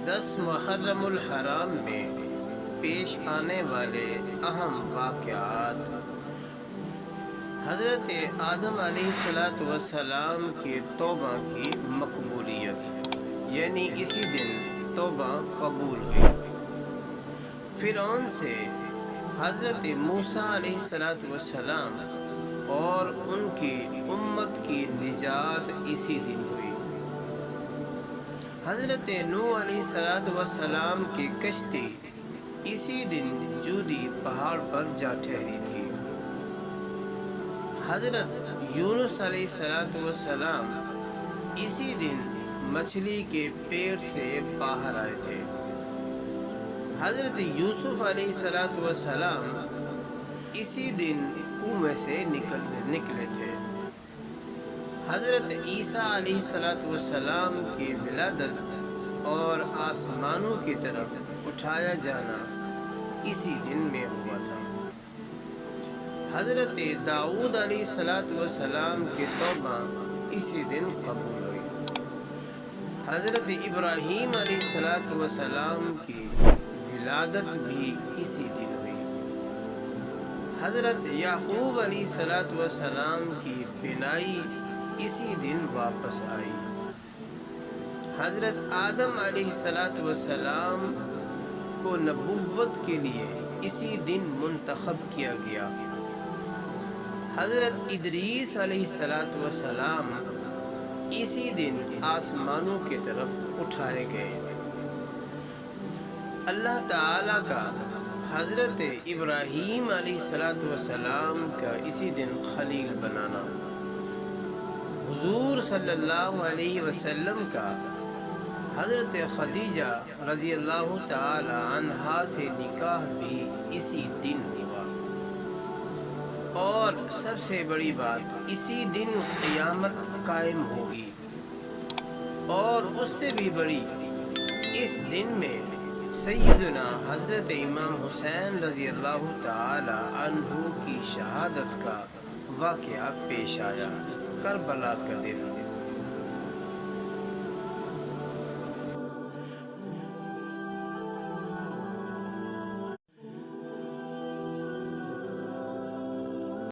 10 محرم الحرام میں پیش آنے والے اہم واقعات۔ حضرت آدم علیہ السلام کی توبہ کی مقبولیت، یعنی اسی دن توبہ قبول ہوئی۔ فرعون سے حضرت موسیٰ علیہ السلام اور ان کی امت کی نجات اسی دن ہوئی۔ حضرت نوح علیہ السلام کی کشتی اسی دن جودی پہاڑ پر جا ٹھہری تھی۔ حضرت یونس علیہ السلام اسی دن مچھلی کے پیٹ سے باہر آئے تھے۔ حضرت یوسف علیہ السلام اسی دن کنویں میں سے نکلے تھے۔ حضرت عیسیٰ علیہ السلام کی ولادت اور آسمانوں کی طرف اٹھایا جانا اسی دن میں ہوا تھا۔ حضرت داؤد علیہ السلام کی توبہ اسی دن قبول ہوئی۔ حضرت ابراہیم علیہ السلام کی ولادت بھی اسی دن ہوئی۔ حضرت یعقوب علیہ السلام کی بینائی اسی دن واپس آئی۔ حضرت آدم علیہ السلام کو نبوت کے لیے اسی دن منتخب کیا گیا۔ حضرت ادریس علیہ السلام اسی دن آسمانوں کی طرف اٹھائے گئے۔ اللہ تعالیٰ کا حضرت ابراہیم علیہ السلام کا اسی دن خلیل بنانا، حضور صلی اللہ علیہ وسلم کا حضرت خدیجہ رضی اللہ تعالی عنہا سے نکاح بھی اسی دن ہوا، اور سب سے بڑی بات، اسی دن قیامت قائم ہوگی، اور اس سے بھی بڑی، اس دن میں سیدنا حضرت امام حسین رضی اللہ تعالی عنہ کی شہادت کا واقعہ پیش آیا، کربلا کا دن۔